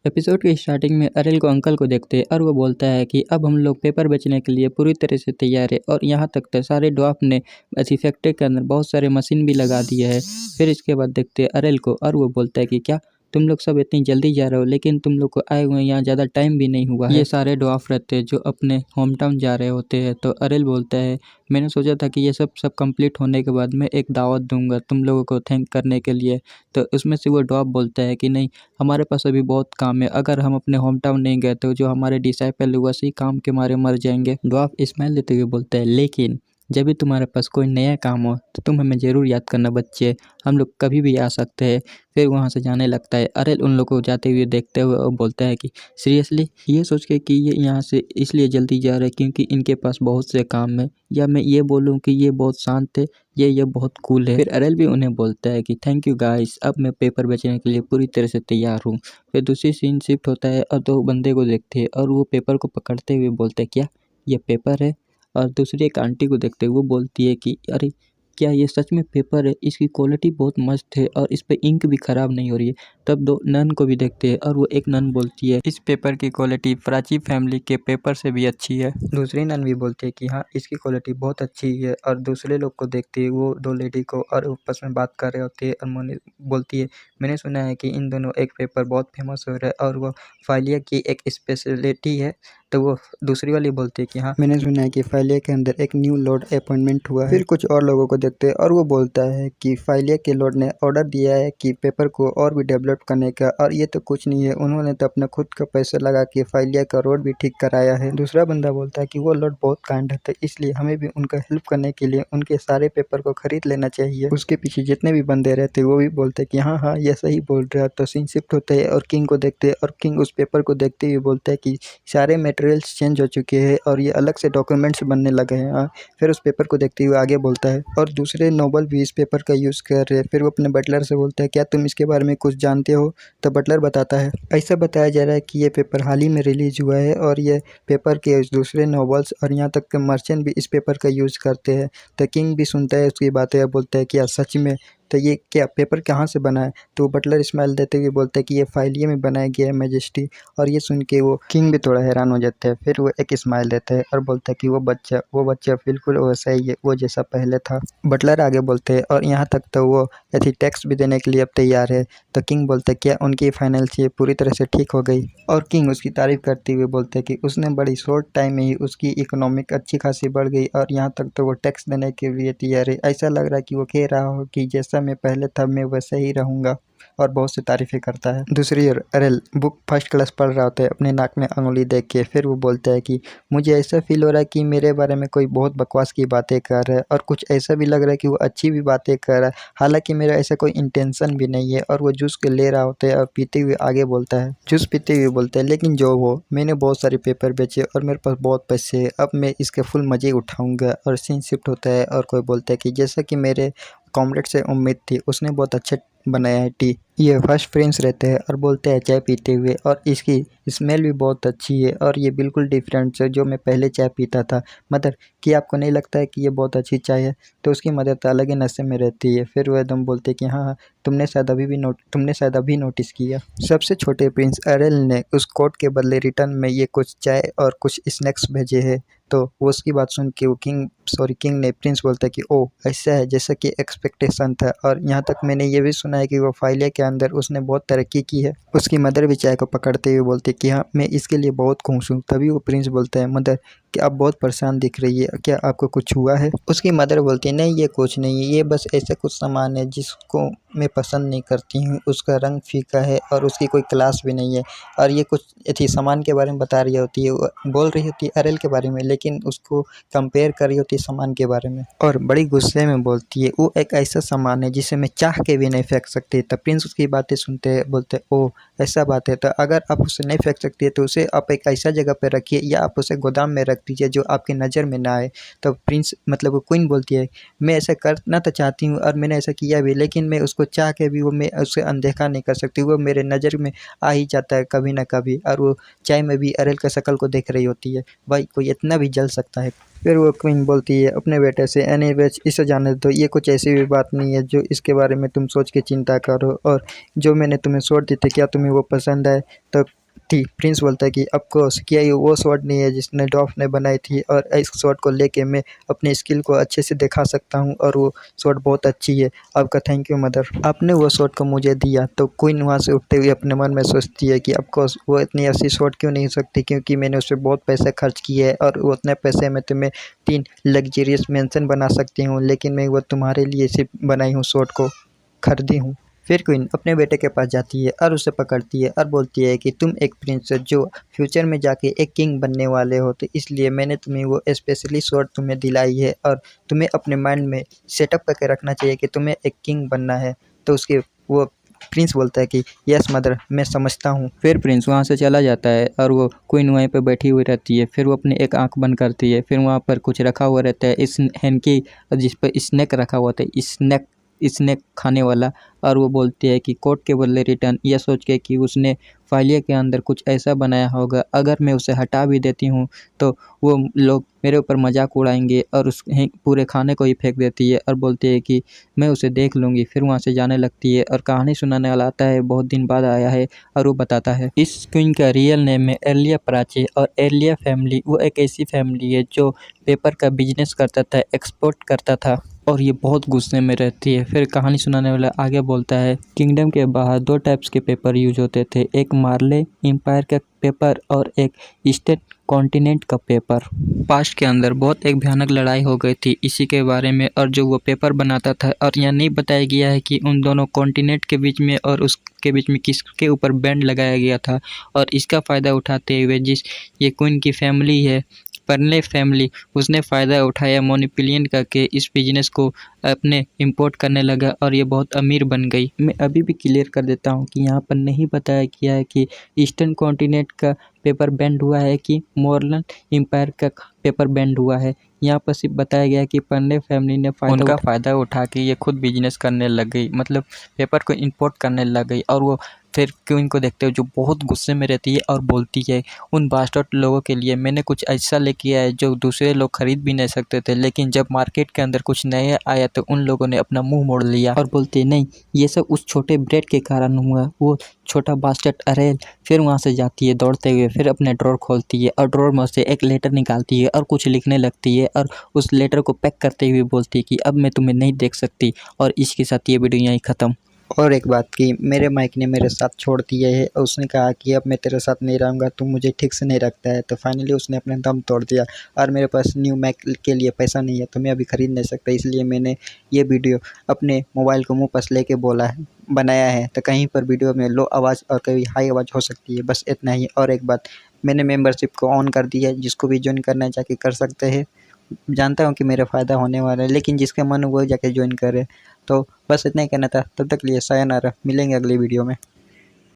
Episode की starting में aryl को अंकल को देखते हैं और वो बोलता है कि अब हम लोग पेपर बेचने के लिए पूरी तरह से तैयार है और यहाँ तक तो सारे ड्वार्फ ने ऐसी फैक्ट्री के अंदर बहुत सारे मशीन भी लगा दिए है। फिर इसके बाद देखते हैं अरेल को और वो बोलता है कि क्या तुम लोग सब इतनी जल्दी जा रहे हो, लेकिन तुम लोग को आए हुए यहाँ ज़्यादा टाइम भी नहीं हुआ है। ये सारे ड्वार्फ रहते हैं जो अपने होम टाउन जा रहे होते हैं। तो अरेल बोलता है मैंने सोचा था कि ये सब कंप्लीट होने के बाद मैं एक दावत दूंगा तुम लोगों को थैंक करने के लिए। तो उसमें से वो ड्वार्फ बोलता है कि नहीं, हमारे पास अभी बहुत काम है, अगर हम अपने होम टाउन नहीं गए तो जो हमारे डिसाइपल है वैसे काम के मारे मर जाएंगे। ड्वार्फ स्माइल देते हुए बोलता है लेकिन जब भी तुम्हारे पास कोई नया काम हो तो तुम हमें ज़रूर याद करना बच्चे, हम लोग कभी भी आ सकते हैं। फिर वहाँ से जाने लगता है। अरेल उन लोगों को जाते हुए देखते हुए और बोलता है कि सीरियसली ये सोच के कि ये यहाँ से इसलिए जल्दी जा रहे हैं क्योंकि इनके पास बहुत से काम है, या मैं ये बोलूँ कि ये बहुत शांत है, ये बहुत कूल है। फिर अरेल भी उन्हें बोलता है कि थैंक यू गाइस, अब मैं पेपर बेचने के लिए पूरी तरह से तैयार हूँ। फिर दूसरी सीन शिफ्ट होता है और दो बंदे को देखते हैं और वो पेपर को पकड़ते हुए बोलते हैं क्या ये पेपर है। और दूसरी एक आंटी को देखते हुए वो बोलती है कि अरे क्या ये सच में पेपर है, इसकी क्वालिटी बहुत मस्त है और इस पे इंक भी ख़राब नहीं हो रही है। तब दो नन को भी देखते हैं और वो एक नन बोलती है इस पेपर की क्वालिटी प्राची फैमिली के पेपर से भी अच्छी है। दूसरी नन भी बोलती है कि हाँ इसकी क्वालिटी बहुत अच्छी है। और दूसरे लोग को देखते हैं वो दो लेडी को और आपस में बात कर रहे होते हैं और मोनी बोलती है मैंने सुना है कि इन दोनों एक पेपर बहुत फेमस हो रहा है और वो फाइलिया की एक स्पेशलिटी है। तो वो दूसरी वाली बोलती है कि हाँ मैंने सुना है कि फाइलिया के अंदर एक न्यू लॉर्ड अपॉइंटमेंट हुआ है। फिर कुछ और लोगों को देखते हैं और वो बोलता है कि फाइलिया के लॉर्ड ने ऑर्डर दिया है कि पेपर को और भी डेवलप करने का, और ये तो कुछ नहीं है, उन्होंने तो अपना खुद का पैसा लगा के फाइलिया का रोड भी ठीक कराया है। दूसरा बंदा बोलता है कि वो लॉर्ड बहुत काइंड है इसलिए हमें भी उनका हेल्प करने के लिए उनके सारे पेपर को खरीद लेना चाहिए। उसके पीछे जितने भी बंदे रहते वो भी बोलते हैं कि हाँ हाँ ये सही बोल रहा है। तो सीन शिफ्ट होते हैं और किंग को देखते हैं और किंग उस पेपर को देखते हुए बोलता है कि सारे मटेरियल्स चेंज हो चुके हैं और ये अलग से डॉक्यूमेंट्स बनने लगे हैं। हाँ फिर उस पेपर को देखते हुए आगे बोलता है और दूसरे नोबल भी इस पेपर का यूज़ कर रहे हैं। फिर वो अपने बटलर से बोलता है क्या तुम इसके बारे में कुछ जानते हो। तो बटलर बताता है ऐसा बताया जा रहा है कि ये पेपर हाल ही में रिलीज हुआ है और ये पेपर के दूसरे नॉवल्स और यहाँ तक के मर्चेंट भी इस पेपर का यूज़ करते हैं। तो किंग भी सुनता है उसकी बातें और बोलता है क्या सच में, तो ये क्या पेपर कहाँ से बना है। तो बटलर स्माइल देते हुए बोलता है कि ये फाइलिया में बनाया गया है मैजेस्टी। और ये सुन के वो किंग भी थोड़ा हैरान हो जाता है। फिर वो एक स्माइल देता है और बोलता है कि वो बच्चा बिल्कुल वैसा ही है वो जैसा पहले था। बटलर आगे बोलते हैं और यहाँ तक तो वो ऐसी टैक्स भी देने के लिए अब तैयार है। तो किंग बोलता है क्या उनकी फाइनेंशियल पूरी तरह से ठीक हो गई। और किंग उसकी तारीफ करते हुए बोलते हैं कि उसने बड़ी शॉर्ट टाइम में ही उसकी इकोनॉमिक अच्छी खासी बढ़ गई और यहाँ तक तो वो टैक्स देने के लिए तैयार है। ऐसा लग रहा है कि वो कह रहा हो कि जैसा मैं पहले था मैं वैसे ही रहूँगा, और बहुत सी तारीफ़ें करता है। दूसरी ओर अरेल बुक फर्स्ट क्लास पढ़ रहा होता है अपने नाक में अंगुली देख के। फिर वो बोलता है कि मुझे ऐसा फील हो रहा है कि मेरे बारे में कोई बहुत बकवास की बातें कर रहा है, और कुछ ऐसा भी लग रहा है कि वो अच्छी भी बातें कर रहा है, हालांकि मेरा ऐसा कोई इंटेंशन भी नहीं है। और वो जूस के ले रहा होता है और पीते हुए आगे बोलता है, जूस पीते हुए बोलता है लेकिन जो हो मैंने बहुत सारे पेपर बेचे और मेरे पास बहुत पैसे है, अब मैं इसके फुल मज़े उठाऊँगा। और सीन शिफ्ट होता है और कोई बोलता है कि जैसा कि मेरे कॉमरेड से उम्मीद थी, उसने बहुत अच्छे बनाया है टी। ये फर्स्ट फ्रेंड्स रहते हैं और बोलते हैं चाय पीते हुए, और इसकी स्मेल भी बहुत अच्छी है और ये बिल्कुल डिफरेंट है जो मैं पहले चाय पीता था। मदर, कि आपको नहीं लगता है कि ये बहुत अच्छी चाय है। तो उसकी मदर तो अलग ही नशे में रहती है। फिर वो एकदम बोलते हैं कि हाँ हाँ तुमने शायद अभी नोटिस किया। सबसे छोटे प्रिंस अरेल ने उस कोट के बदले रिटर्न में ये कुछ चाय और कुछ स्नैक्स भेजे हैं। तो वो उसकी बात सुन के वो किंग ने प्रिंस बोलता है कि ओह ऐसा है जैसा कि एक्सपेक्टेशन था, और यहाँ तक मैंने ये भी सुना है कि वो फाइलिया के अंदर उसने बहुत तरक्की की है। उसकी मदर भी चाय को पकड़ते हुए बोलती है कि हाँ मैं इसके लिए बहुत खुश हूँ। तभी वो प्रिंस बोलता है मदर कि आप बहुत परेशान दिख रही है, क्या आपको कुछ हुआ है। उसकी मदर बोलती है नहीं ये कुछ नहीं है, ये बस ऐसा कुछ सामान है जिसको मैं पसंद नहीं करती हूँ, उसका रंग फीका है और उसकी कोई क्लास भी नहीं है। और ये कुछ ऐसी सामान के बारे में बता रही होती है, बोल रही होती है अरेल के बारे में, लेकिन उसको कंपेयर कर रही होती है सामान के बारे में और बड़ी गुस्से में बोलती है वो एक ऐसा सामान है जिसे मैं चाह के भी नहीं फेंक सकती। तब प्रिंस उसकी बातें सुनते हैं, बोलते हैं ओह ऐसा बात है, तो अगर आप उसे नहीं फेंक सकती है तो उसे आप एक ऐसा जगह पर रखिए या आप उसे गोदाम में रख दीजिए जो आपकी नज़र में ना आए। तो प्रिंस मतलब वो क्वीन बोलती है मैं ऐसा करना तो चाहती हूँ और मैंने ऐसा किया भी, लेकिन मैं उसको चाह के भी वो मैं उसे अनदेखा नहीं कर सकती, वो मेरे नज़र में आ ही जाता है कभी ना कभी। और वो चाय में भी अरेल का शक्ल को देख रही होती है, भाई कोई इतना भी जल सकता है। फिर वो क्वीन बोलती है अपने बेटे से, एनीवेज इसे जाने दो, ये कुछ ऐसी भी बात नहीं है जो इसके बारे में तुम सोच के चिंता करो। और जो मैंने तुम्हें शॉट दी थी क्या तुम्हें वो पसंद आए? तो थी प्रिंस बोलता है कि ऑफकोर्स, क्या ये वो शॉट नहीं है जिसने डॉफ ने बनाई थी, और इस शॉट को लेके मैं अपने स्किल को अच्छे से दिखा सकता हूँ और वो शॉट बहुत अच्छी है। आपका थैंक यू मदर, आपने वो शॉट को मुझे दिया। तो क्वीन वहाँ से उठते हुए अपने मन में सोचती है कि ऑफकोर्स वो इतनी अच्छी शॉट क्यों नहीं हो सकती, क्योंकि मैंने उस पर बहुत पैसे खर्च किए हैं और वो उतने पैसे में तुम्हें 3 लग्जरियस मेंशन बना सकती हूँ, लेकिन मैं वो तुम्हारे लिए सिर्फ बनाई हूँ, शॉट को खरीदी हूँ। फिर क्वीन अपने बेटे के पास जाती है और उसे पकड़ती है और बोलती है कि तुम एक प्रिंस हो जो फ्यूचर में जाके एक किंग बनने वाले हो, तो इसलिए मैंने तुम्हें वो स्पेशली शॉट तुम्हें दिलाई है और तुम्हें अपने माइंड में सेटअप करके रखना चाहिए कि तुम्हें एक किंग बनना है। तो उसके वो प्रिंस बोलता है कि यस मदर, मैं समझता हूँ। फिर प्रिंस वहाँ से चला जाता है और वो क्वीन वहीं पे बैठी हुई रहती है। फिर वो अपनी एक आंख बंद करती है। फिर वहाँ पर कुछ रखा हुआ रहता है, इस हैंकी जिस पर स्नैक रखा हुआ था, स्नैक स्नैक खाने वाला। और वो बोलती है कि कोर्ट के बदले रिटर्न, यह सोच के कि उसने फाइलिया के अंदर कुछ ऐसा बनाया होगा, अगर मैं उसे हटा भी देती हूँ तो वो लोग मेरे ऊपर मजाक उड़ाएंगे, और उस पूरे खाने को ही फेंक देती है और बोलती है कि मैं उसे देख लूँगी। फिर वहाँ से जाने लगती है और कहानी सुनाने वाला आता है, बहुत दिन बाद आया है और वो बताता है इस क्वीन का रियल नेम है एर्लिया प्राचे, और एर्लिया फैमिली वो एक ऐसी फैमिली है जो पेपर का बिजनेस करता था, एक्सपोर्ट करता था, और ये बहुत गुस्से में रहती है। फिर कहानी सुनाने वाला आगे बोलता है किंगडम के बाहर 2 टाइप्स के पेपर यूज होते थे, एक मार्ले एम्पायर का पेपर और एक ईस्टर्न कॉन्टिनेंट का पेपर। पास्ट के अंदर बहुत एक भयानक लड़ाई हो गई थी इसी के बारे में, और जो वो पेपर बनाता था, और यहाँ नहीं बताया गया है कि उन दोनों कॉन्टिनेंट के बीच में और उसके बीच में किसके ऊपर बैंड लगाया गया था। और इसका फ़ायदा उठाते हुए जिस ये क्वीन की फैमिली है, पर्ले फैमिली, उसने फ़ायदा उठाया मोनोपोलियन करके इस बिज़नेस को अपने इंपोर्ट करने लगा और ये बहुत अमीर बन गई। मैं अभी भी क्लियर कर देता हूँ कि यहाँ पर नहीं बताया गया है कि ईस्टर्न कॉन्टिनेंट का पेपर बैंड हुआ है कि मोरलन एम्पायर का पेपर बैंड हुआ है। यहाँ पर सिर्फ बताया गया है कि पर्ले फैमिली ने उनका फ़ायदा उठा के ये खुद बिजनेस करने लग गई, मतलब पेपर को इंपोर्ट करने लग गई। और वो फिर क्वीन को देखते हुए जो बहुत गुस्से में रहती है और बोलती है उन बास्टर्ड लोगों के लिए मैंने कुछ ऐसा लेके आया है जो दूसरे लोग खरीद भी नहीं सकते थे, लेकिन जब मार्केट के अंदर कुछ नया आया तो उन लोगों ने अपना मुंह मोड़ लिया और बोलते नहीं, ये सब उस छोटे ब्रेड के कारण हुआ, वो छोटा बास्टर्ड अरेल। फिर वहाँ से जाती है दौड़ते हुए, फिर अपने ड्रॉर खोलती है और ड्रॉर में से एक लेटर निकालती है और कुछ लिखने लगती है, और उस लेटर को पैक करते हुए बोलती है कि अब मैं तुम्हें नहीं देख सकती। और इसके साथ ये वीडियो यहीं ख़त्म। और एक बात की, मेरे माइक ने मेरे साथ छोड़ दिया है और उसने कहा कि अब मैं तेरे साथ नहीं रहूँगा, तू मुझे ठीक से नहीं रखता है। तो फाइनली उसने अपने दम तोड़ दिया और मेरे पास न्यू माइक के लिए पैसा नहीं है, तो मैं अभी ख़रीद नहीं सकता, इसलिए मैंने ये वीडियो अपने मोबाइल को मुँह पास लेके बनाया है। तो कहीं पर वीडियो में लो आवाज़ और कभी हाई आवाज़ हो सकती है, बस इतना ही। और एक बात, मैंने मेंबरशिप को ऑन कर दिया है, जिसको भी ज्वाइन करना है जाके कर सकते हैं। जानता हूँ कि मेरा फ़ायदा होने वाला है, लेकिन जिसका मन हो वो जाके ज्वाइन करे। तो बस इतना ही कहना था, तब तक के लिए सायोनारा, मिलेंगे अगली वीडियो में।